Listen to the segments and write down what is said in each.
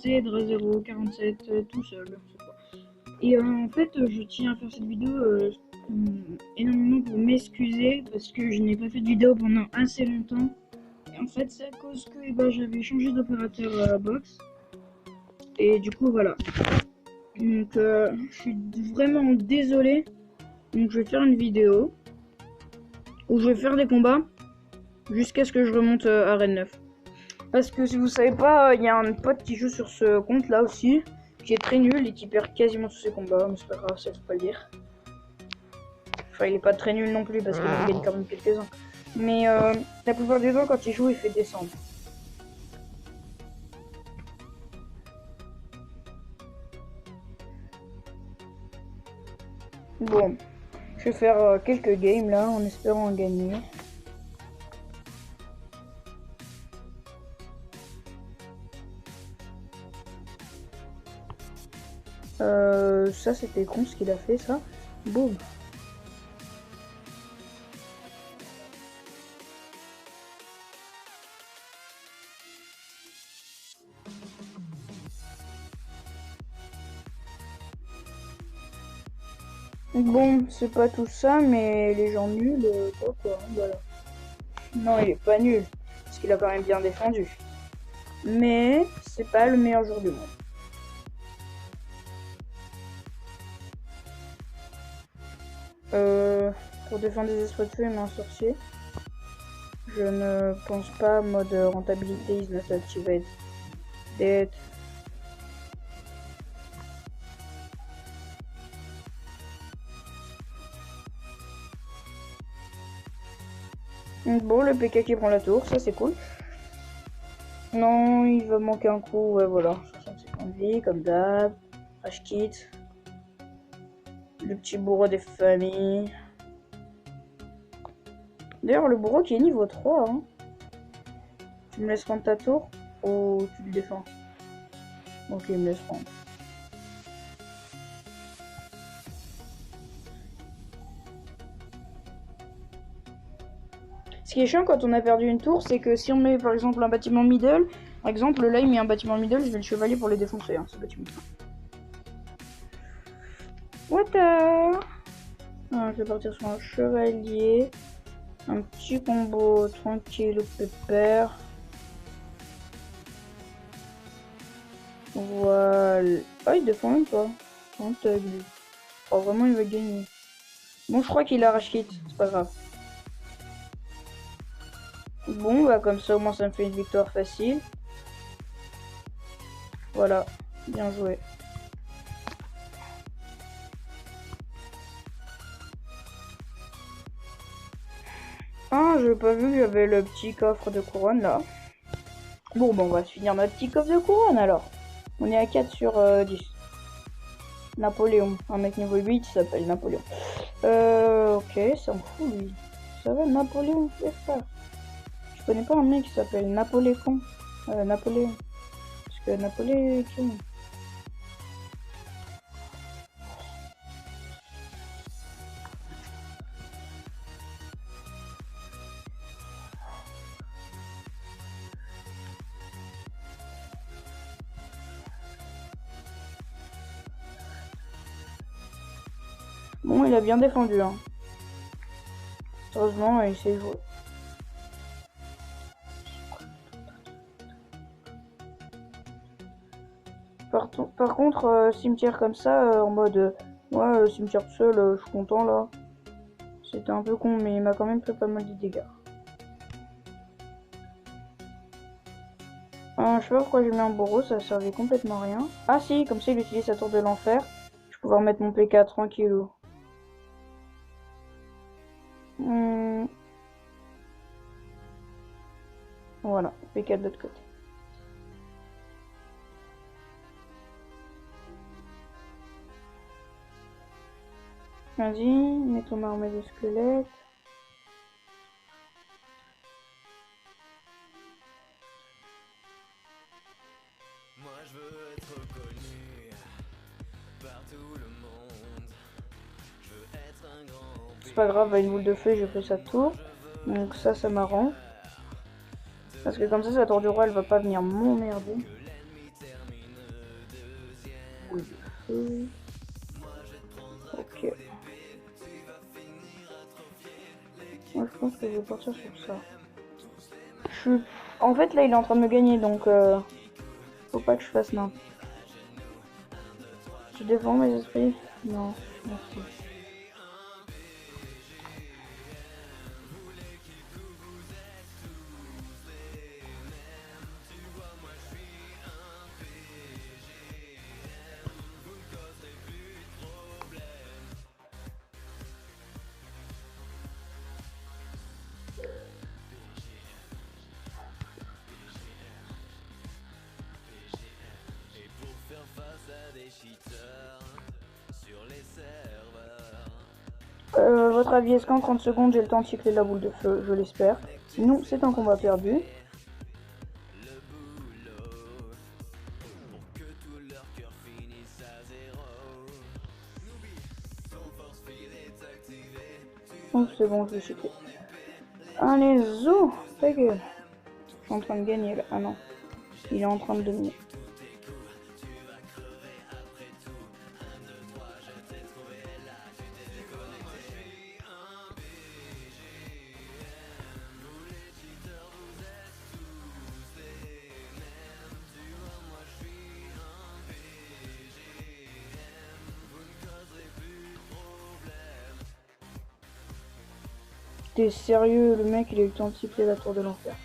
commencer Dra 0, 47 tout seul. Et en fait, je tiens à faire cette vidéo énormément pour m'excuser parce que je n'ai pas fait de vidéo pendant assez longtemps. Et en fait, c'est à cause que j'avais changé d'opérateur à la box. Et du coup, voilà. Donc, je suis vraiment désolé. Donc, je vais faire une vidéo où je vais faire des combats jusqu'à ce que je remonte à Arène 9. Parce que si vous savez pas, il y a un pote qui joue sur ce compte là aussi, qui est très nul et qui perd quasiment tous ses combats, mais c'est pas grave, ça faut pas le dire. Enfin, il est pas très nul non plus parce qu'il en gagne quand même quelques-uns. Mais la plupart des gens, quand il joue, il fait descendre. Bon, je vais faire quelques games là en espérant en gagner. Ça c'était con ce qu'il a fait ça. Boum. Bon, c'est pas tout ça, mais les gens nuls, quoi, voilà. Non, il est pas nul, parce qu'il a quand même bien défendu. Mais c'est pas le meilleur jour du monde. Pour défendre des esprits de feu, il met un sorcier. Je ne pense pas, mode rentabilité is not activated. Dead. Bon, le PK qui prend la tour, ça c'est cool. Non, il va manquer un coup, ouais voilà. 65 de vie, comme d'hab. Rage kit. Le petit bourreau des familles. D'ailleurs, le bourreau qui est niveau 3, hein. Tu me laisses prendre ta tour ou tu le défends? Ok, il me laisse prendre. Ce qui est chiant quand on a perdu une tour, c'est que si on met par exemple un bâtiment middle, par exemple là il met un bâtiment middle, je vais le chevalier pour les défoncer, hein, ce bâtiment. What the... Je vais partir sur un chevalier. Un petit combo tranquille au pépère. Voilà. Ah, il défend même pas. Oh, vraiment, il va gagner. Bon, je crois qu'il a rage kit. C'est pas grave. Bon, bah comme ça, au moins, ça me fait une victoire facile. Voilà. Bien joué. Ah, j'ai pas vu qu'il y avait le petit coffre de couronne là. Bon, on va se finir notre petit coffre de couronne alors. On est à 4 sur 10. Napoléon. Un mec niveau 8 qui s'appelle Napoléon. Ok, ça me fout lui. Ça va, Napoléon, frère. Je connais pas un mec qui s'appelle Napoléon. Napoléon. Parce que Napoléon. Bon, il a bien défendu, hein. Heureusement, il s'est joué. Par contre, cimetière comme ça, en mode ouais, cimetière tout seul, je suis content là. C'était un peu con, mais il m'a quand même fait pas mal de dégâts. Je sais pas pourquoi j'ai mis un bourreau, ça servait complètement à rien. Ah si, comme ça il utilise sa tour de l'enfer. Je vais pouvoir mettre mon PK tranquillou. Voilà, PK de l'autre côté. Vas-y, mets ton armée de squelettes. Moi je veux être reconnu par tout le monde. Je veux être un grand. C'est pas grave, à une boule de feu, j'ai fait sa tour. Donc ça m'arrange. Parce que comme ça, sa tour du roi, elle va pas venir m'emmerder. boule de feu. Ok. Moi je pense que je vais partir sur ça. En fait là il est en train de me gagner donc faut pas que je fasse n'importe. Je défends mes esprits? Non, merci. Votre avis, est-ce qu'en 30 secondes j'ai le temps de cycler la boule de feu? Je l'espère. Sinon, c'est un combat perdu. Oh, c'est bon, je vais cycler. Allez, zo! Ta gueule! Je suis en train de gagner là. Ah non. Il est en train de dominer. T'es sérieux, le mec il a eu le temps de cycler la tour de l'enfer.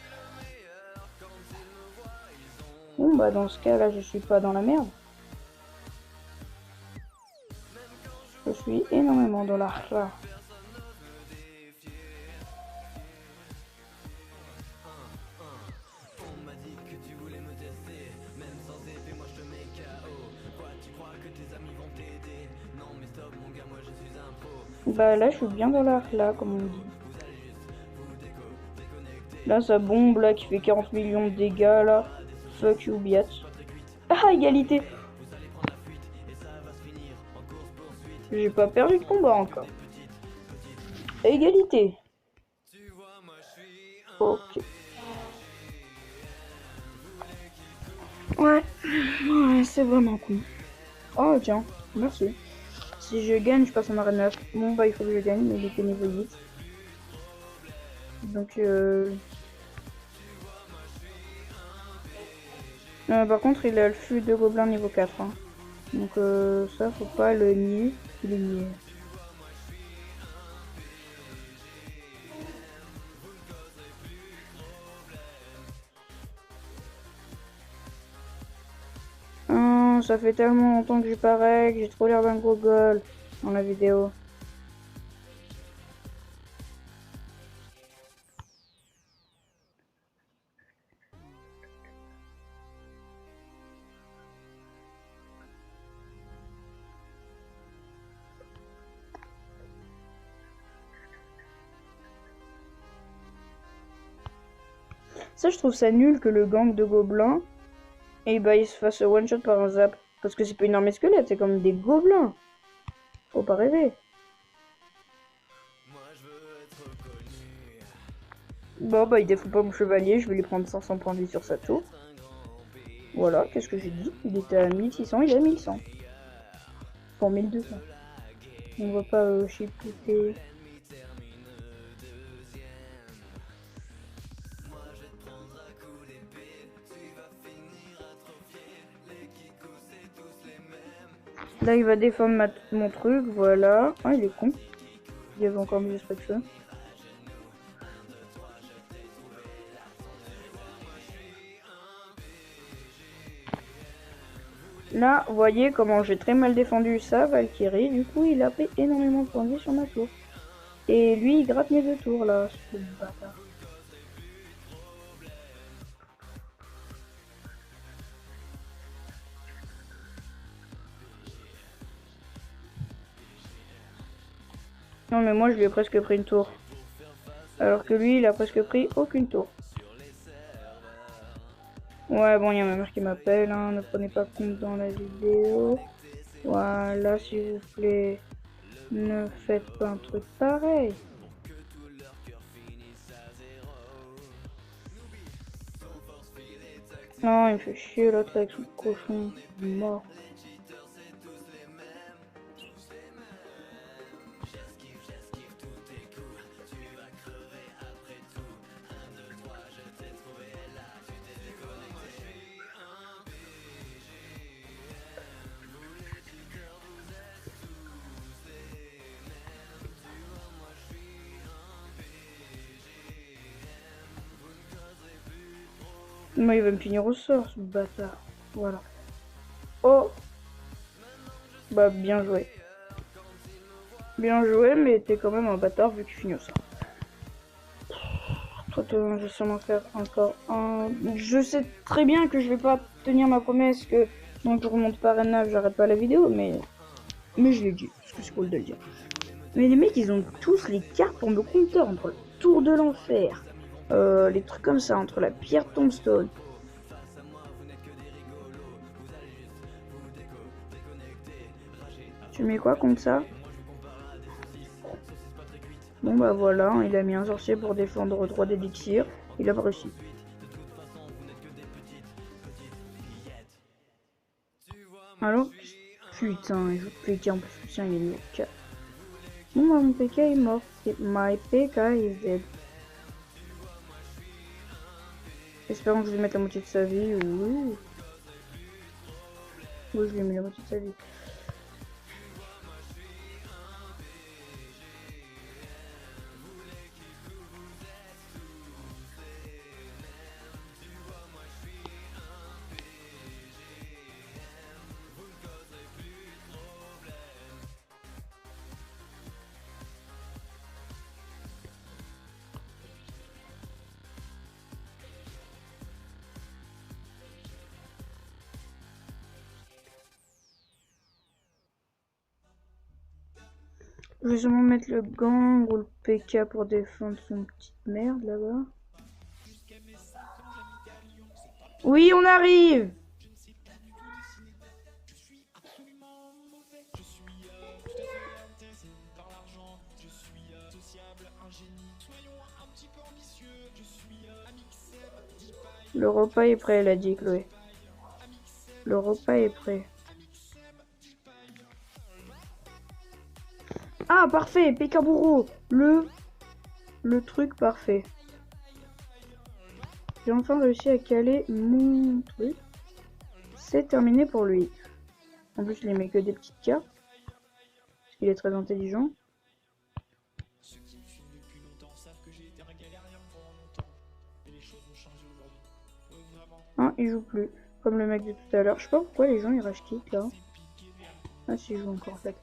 Bon bah dans ce cas là je suis pas dans la merde. Je suis énormément dans la rare. Bah là je suis bien dans la là comme on dit. Là ça bombe là qui fait 40 millions de dégâts là. Fuck you biatch. Ah égalité. J'ai pas perdu de combat encore. Égalité. Ok. Ouais, c'est vraiment con. Oh tiens, merci. Si je gagne, je passe en arène 9. Bon bah il faut que je gagne, mais il était niveau 8. Donc par contre il a le flux de gobelins niveau 4. Hein. Donc ça faut pas le nier. Il est nié. Ça fait tellement longtemps que je parais que j'ai trop l'air d'un gros gueule dans la vidéo. Ça je trouve ça nul que le gang de gobelins et bah il se fasse one shot par un zap. Parce que c'est pas une armée squelette, c'est comme des gobelins. Faut pas rêver. Bon bah il défoule pas mon chevalier, je vais lui prendre 500 points de vie sur sa tour. Voilà, qu'est-ce que j'ai dit? Il était à 1600, il est à 1100. Pour 1200. On va pas chipoter. Là il va défendre mon truc, voilà. Ah il est con. Il y avait encore mis l'esprit de feu. Là, vous voyez comment j'ai très mal défendu ça, Valkyrie. Du coup, il a pris énormément de points de vie sur ma tour. Et lui, il gratte mes 2 tours, là. Ce bâtard. Non, mais moi, je lui ai presque pris une tour. Alors que lui, il a presque pris aucune tour. Ouais, bon, il y a ma mère qui m'appelle, hein. Ne prenez pas compte dans la vidéo. Voilà, s'il vous plaît. Ne faites pas un truc pareil. Non, il me fait chier l'autre avec son cochon mort. Moi, il va me finir au sort, ce bâtard. Voilà. Oh. Bah, bien joué. Bien joué, mais t'es quand même un bâtard vu que tu finis au sort. Toi, je vais sûrement faire encore un... Je sais très bien que je vais pas tenir ma promesse que donc je remonte par parrainage, j'arrête pas la vidéo, mais je l'ai dit, parce que c'est cool de le dire. Mais les mecs, ils ont tous les cartes pour me compter entre le tour de l'enfer, les trucs comme ça, entre la pierre tombstone. Tu mets quoi contre ça? Bon bah voilà, il a mis un sorcier pour défendre 3 d'élixir, il a pas réussi. Alors, putain, il joue PK en plus, tiens, il est niveau 4. Bon bah mon PK est mort, my PK is dead. Espérons que je vais mettre la moitié de sa vie, oui. Oui, je lui ai mis la moitié de sa vie. Je vais sûrement mettre le gang ou le PK pour défendre son petite merde là-bas. Oui, on arrive! Le repas est prêt, elle a dit Chloé. Le repas est prêt. Ah, parfait, Pekaburo, le truc parfait. J'ai enfin réussi à caler mon truc. C'est terminé pour lui. En plus, il met que des petites cartes. Parce qu'il est très intelligent. Ah, il joue plus. Comme le mec de tout à l'heure. Je sais pas pourquoi les gens ils rage kick là. Ah, si, il joue encore en fait.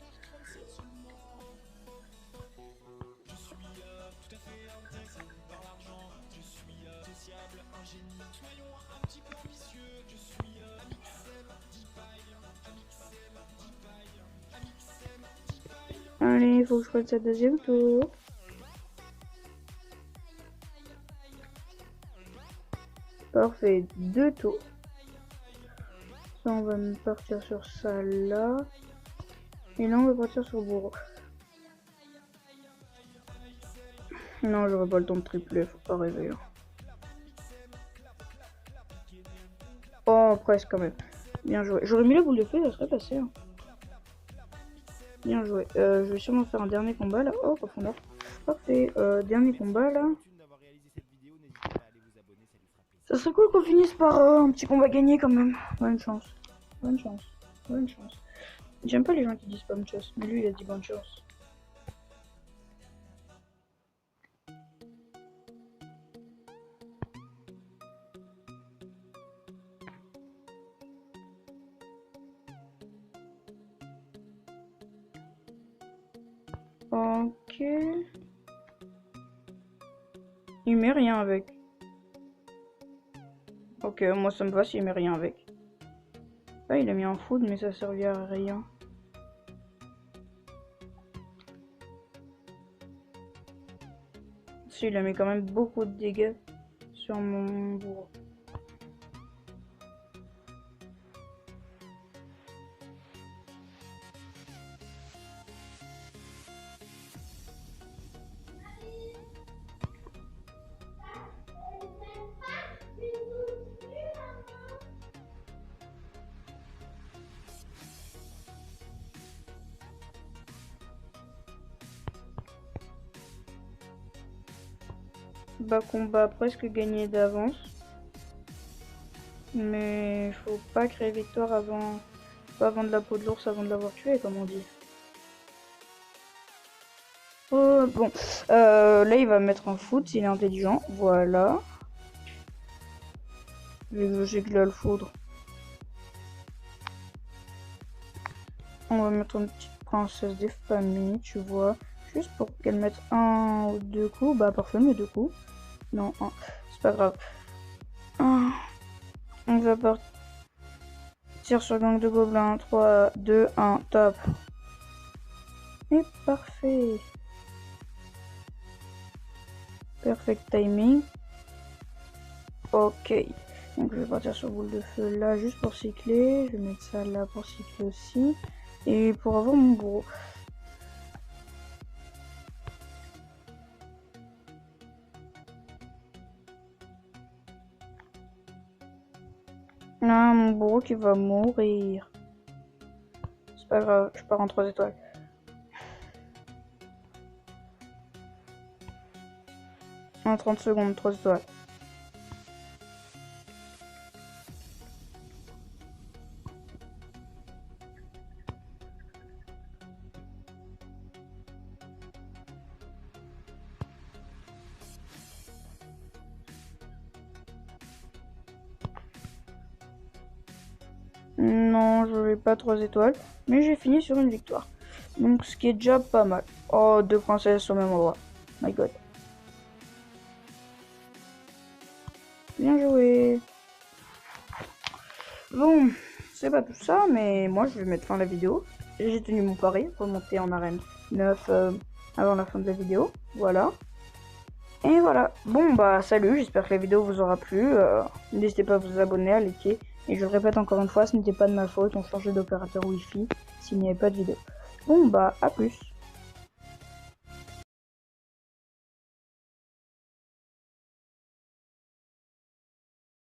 Allez, il faut que je fasse sa deuxième tour. Parfait, 2 tours. Ça, on va partir sur ça là. Et là, on va partir sur bourreau. Non, j'aurais pas le temps de tripler, faut pas rêver. Oh, presque quand même. Bien joué. J'aurais mis la boule de feu, ça serait passé. Hein. Bien joué. Je vais sûrement faire un dernier combat là. Oh, profondeur. Parfait. Dernier combat là. Ça serait cool qu'on finisse par un petit combat gagné quand même. Bonne chance. Bonne chance. Bonne chance. J'aime pas les gens qui disent bonne chance, mais lui il a dit bonne chance. Ok. Il met rien avec. Ok, moi ça me va s'il met rien avec. Ah, il a mis un food, mais ça servira à rien. Si, il a mis quand même beaucoup de dégâts sur mon bourreau. Bas combat presque gagné d'avance. Mais faut pas créer victoire avant. Pas vendre la peau de l'ours avant de l'avoir tué, comme on dit. Oh, bon. Là, il va mettre un foot s'il est intelligent. Voilà. vu que je sais qu'il a le foudre. On va mettre une petite princesse des familles, tu vois. Juste pour qu'elle mette 1 ou 2 coups. Bah parfait, mais 2 coups. Non, c'est pas grave. On va partir sur gang de gobelins. 3, 2, 1, top. Et parfait. Perfect timing. Ok. Donc je vais partir sur boule de feu là juste pour cycler. Je vais mettre ça là pour cycler aussi. Et pour avoir mon bourreau. Ah, mon bourreau qui va mourir. C'est pas grave, je pars en 3 étoiles. En 30 secondes, 3 étoiles. Non, je n'ai pas 3 étoiles, mais j'ai fini sur une victoire. Donc ce qui est déjà pas mal. Oh, 2 princesses au même endroit. My god. Bien joué. Bon, c'est pas tout ça, mais moi je vais mettre fin à la vidéo. J'ai tenu mon pari, remonter en arène 9 avant la fin de la vidéo. Voilà. Et voilà. Bon bah salut, j'espère que la vidéo vous aura plu. N'hésitez pas à vous abonner, à liker. Et je le répète encore une fois, ce n'était pas de ma faute, on changeait d'opérateur Wi-Fi s'il n'y avait pas de vidéo. Bon bah à plus.